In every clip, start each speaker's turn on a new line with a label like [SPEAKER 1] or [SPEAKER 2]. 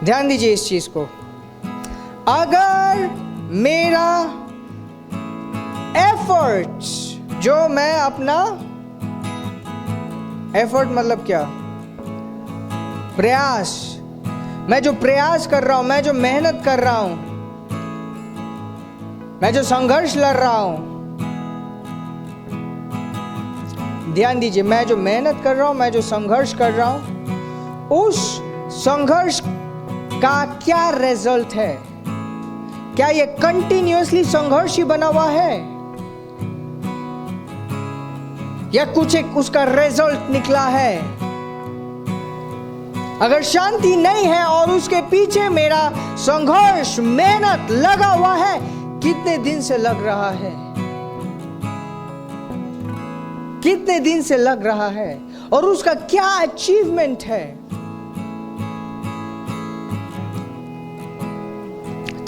[SPEAKER 1] ध्यान दीजिए इस चीज को। अगर मेरा एफर्ट्स, जो मैं अपना एफर्ट मतलब क्या, प्रयास, मैं जो प्रयास कर रहा हूं, मैं जो मेहनत कर रहा हूं, मैं जो संघर्ष लड़ रहा हूं, ध्यान दीजिए, मैं जो मेहनत कर रहा हूं, मैं जो संघर्ष कर रहा हूं, उस संघर्ष का क्या रिजल्ट है? क्या ये कंटिन्यूअसली संघर्ष ही बना हुआ है, या कुछ एक उसका रिजल्ट निकला है? अगर शांति नहीं है और उसके पीछे मेरा संघर्ष, मेहनत लगा हुआ है, कितने दिन से लग रहा है, कितने दिन से लग रहा है, और उसका क्या अचीवमेंट है?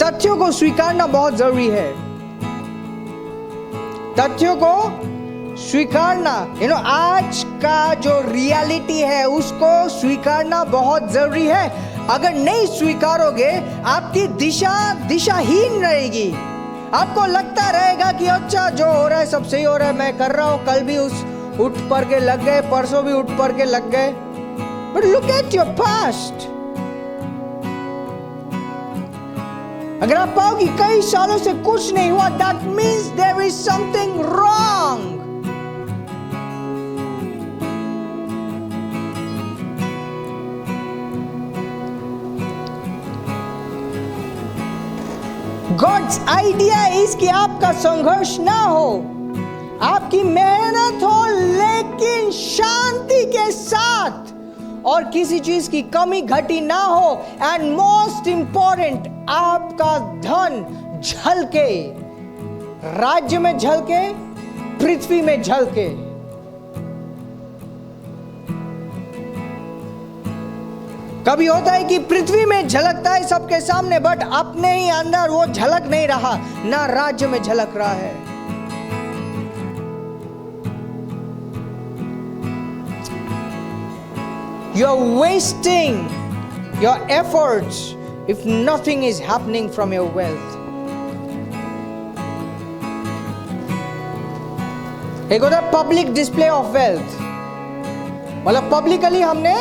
[SPEAKER 1] तथ्यों को स्वीकारना बहुत जरूरी है। तथ्यों को स्वीकारना, आज का जो रियलिटी है उसको स्वीकारना बहुत जरूरी है। अगर नहीं स्वीकारोगे, आपकी दिशाहीन रहेगी। आपको लगता रहेगा कि अच्छा जो हो रहा है सब सही हो रहा है, मैं कर रहा हूं, कल भी उठ पर के लग गए, परसों भी उठ पर के लग गए। But look at your past. अगर आप पाओगे कई सालों से कुछ नहीं हुआ, that means there is something wrong. God's idea is कि आपका संघर्ष ना हो, आपकी मेहनत हो, लेकिन शांति के साथ, और किसी चीज की कमी घटी ना हो, एंड मोस्ट इंपॉर्टेंट, आपका धन झलके, राज्य में झलके, पृथ्वी में झलके। कभी होता है कि पृथ्वी में झलकता है सबके सामने, बट अपने ही अंदर वो झलक नहीं रहा, ना राज्य में झलक रहा है। You're wasting your efforts if nothing is happening from your wealth. एक होता है पब्लिक डिस्प्ले ऑफ वेल्थ, मतलब पब्लिकली हमने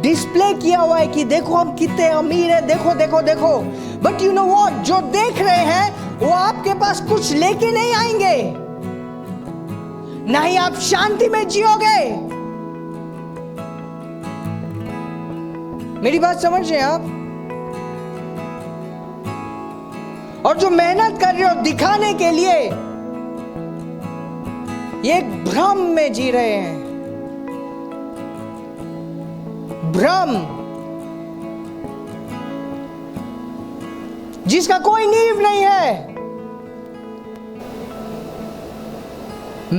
[SPEAKER 1] डिस्प्ले किया हुआ है कि देखो हम कितने अमीर हैं, देखो देखो देखो। बट यू नो व्हाट, जो देख रहे हैं वो आपके पास कुछ लेके नहीं आएंगे, ना ही आप शांति में जियोगे। मेरी बात समझ रहे हैं आप? और जो मेहनत कर रहे हो दिखाने के लिए, ये एक भ्रम में जी रहे हैं। भ्रम जिसका कोई नींव नहीं है।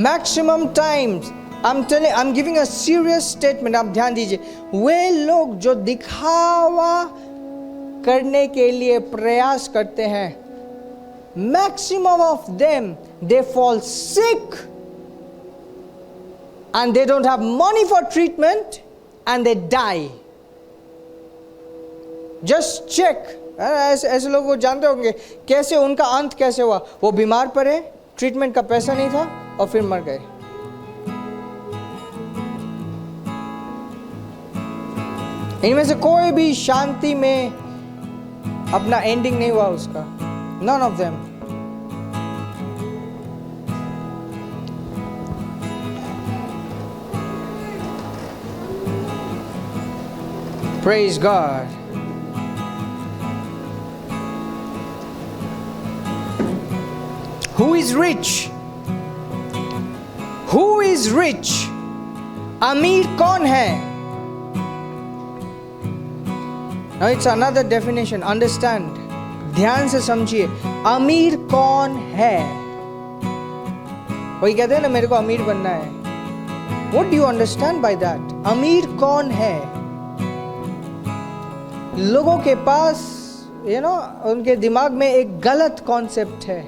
[SPEAKER 1] Maximum times I'm giving a serious statement, आप ध्यान दीजिए, वे लोग जो दिखावा करने के लिए प्रयास करते हैं, maximum of them they fall sick and they don't have money for treatment and they die. Just check. ऐसे लोग वो जानते होंगे कैसे उनका अंत कैसे हुआ। वो बीमार पड़े, ट्रीटमेंट का पैसा नहीं था और फिर मर गए। इनमें से कोई भी शांति में अपना एंडिंग नहीं हुआ उसका। None of them. Praise God. Who is rich? Who is rich? अमीर कौन है? Now it's another definition. Understand. ध्यान से समझिए, अमीर कौन है? वही कहते हैं ना, मेरे को अमीर बनना है। What do you understand by that? अमीर कौन है? लोगों के पास उनके दिमाग में एक गलत कॉन्सेप्ट है।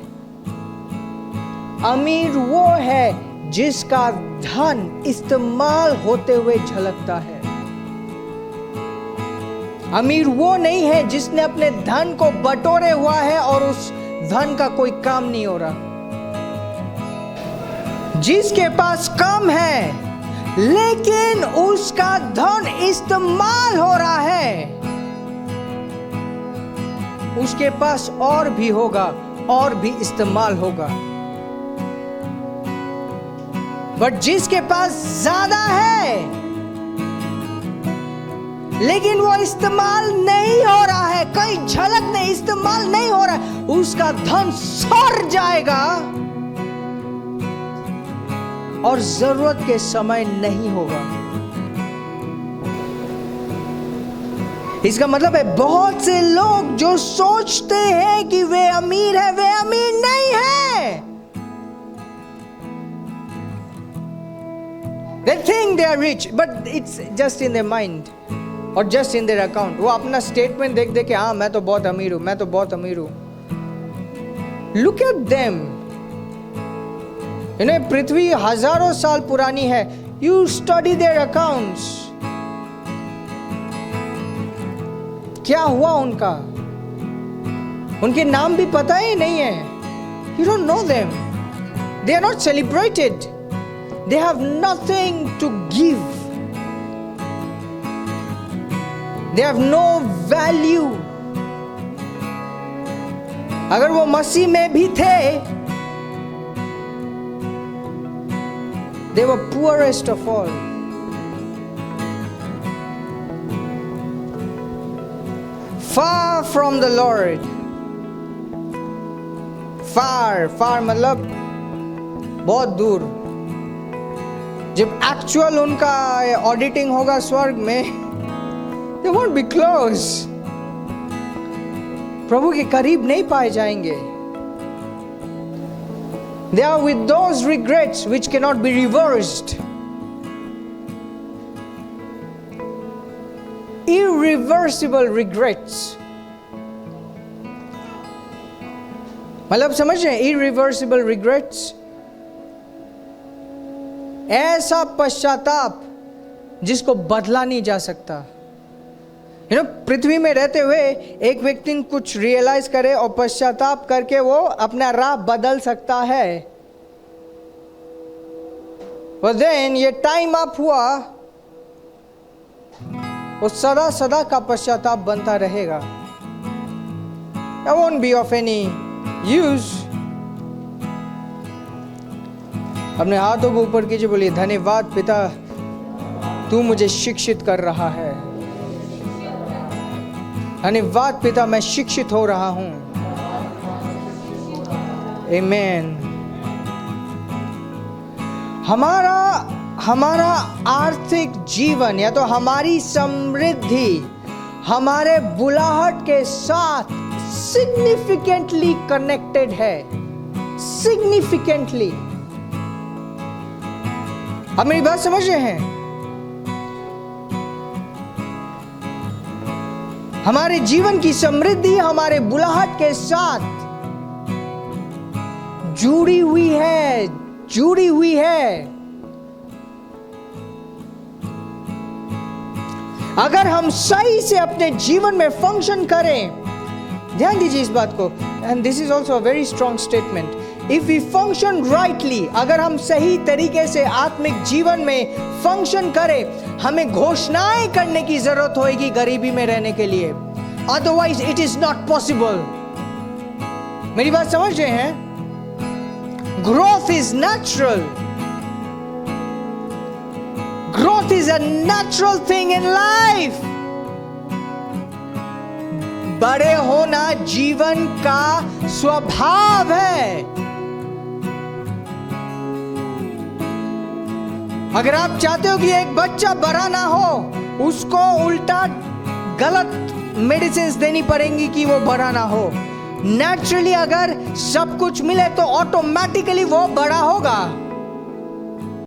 [SPEAKER 1] अमीर वो है जिसका धन इस्तेमाल होते हुए झलकता है। अमीर वो नहीं है जिसने अपने धन को बटोरे हुआ है और उस धन का कोई काम नहीं हो रहा। जिसके पास कम है लेकिन उसका धन इस्तेमाल हो रहा है, उसके पास और भी होगा और भी इस्तेमाल होगा। बट जिसके पास ज्यादा है लेकिन वो इस्तेमाल नहीं हो रहा है, कहीं झलक नहीं, इस्तेमाल नहीं हो रहा है, उसका धन सड़ जाएगा और जरूरत के समय नहीं होगा। इसका मतलब है बहुत से लोग जो सोचते हैं कि वे अमीर है, वे अमीर नहीं है। They think they are rich, but it's just in their mind or just in their account. वो अपना स्टेटमेंट देख देख के हाँ मैं तो बहुत अमीर हूं, मैं तो बहुत अमीर हूं। Look at them. इन्हें पृथ्वी हजारों साल पुरानी है। You study their accounts. क्या हुआ उनका? उनके नाम भी पता ही नहीं है। You don't know them. They are not celebrated. They have nothing to give. They have no value. अगर वो मसीह में भी थे, they were poorest of all. Far from the Lord. Far मतलब बहुत दूर। जब एक्चुअल उनका ऑडिटिंग होगा स्वर्ग में, they won't be close. प्रभु के करीब नहीं पाए जाएंगे। They are with those regrets which cannot be reversed. Irreversible regrets. मतलब समझ रहे हैं? Irreversible regrets. ऐसा पश्चाताप जिसको बदला नहीं जा सकता। पृथ्वी में रहते हुए एक व्यक्ति कुछ रियलाइज करे और पश्चाताप करके वो अपना राह बदल सकता है। But then ये टाइम अप हुआ, वो सदा सदा का पश्चाताप बनता रहेगा। That won't be of any use. अपने हाथों को ऊपर कीजिए, बोलिए धन्यवाद पिता, तू मुझे शिक्षित कर रहा है। धन्यवाद पिता, मैं शिक्षित हो रहा हूं। आमीन। हमारा आर्थिक जीवन या तो हमारी समृद्धि हमारे बुलाहट के साथ सिग्निफिकेंटली कनेक्टेड है। सिग्निफिकेंटली। आप मेरी बात समझ रहे हैं? हमारे जीवन की समृद्धि हमारे बुलाहट के साथ जुड़ी हुई है। अगर हम सही से अपने जीवन में फंक्शन करें, ध्यान दीजिए इस बात को, and this is also a very strong statement. If we function rightly, अगर हम सही तरीके से आत्मिक जीवन में फंक्शन करें, हमें घोषणाएं करने की जरूरत होगी गरीबी में रहने के लिए। Otherwise it is not possible. मेरी बात समझ रहे हैं? Growth is natural. Growth is a natural thing in life. बड़े होना जीवन का स्वभाव है। अगर आप चाहते हो कि एक बच्चा बड़ा ना हो, उसको उल्टा गलत मेडिसिन देनी पड़ेंगी कि वो बड़ा ना हो। नेचुरली अगर सब कुछ मिले तो ऑटोमेटिकली वो बड़ा होगा।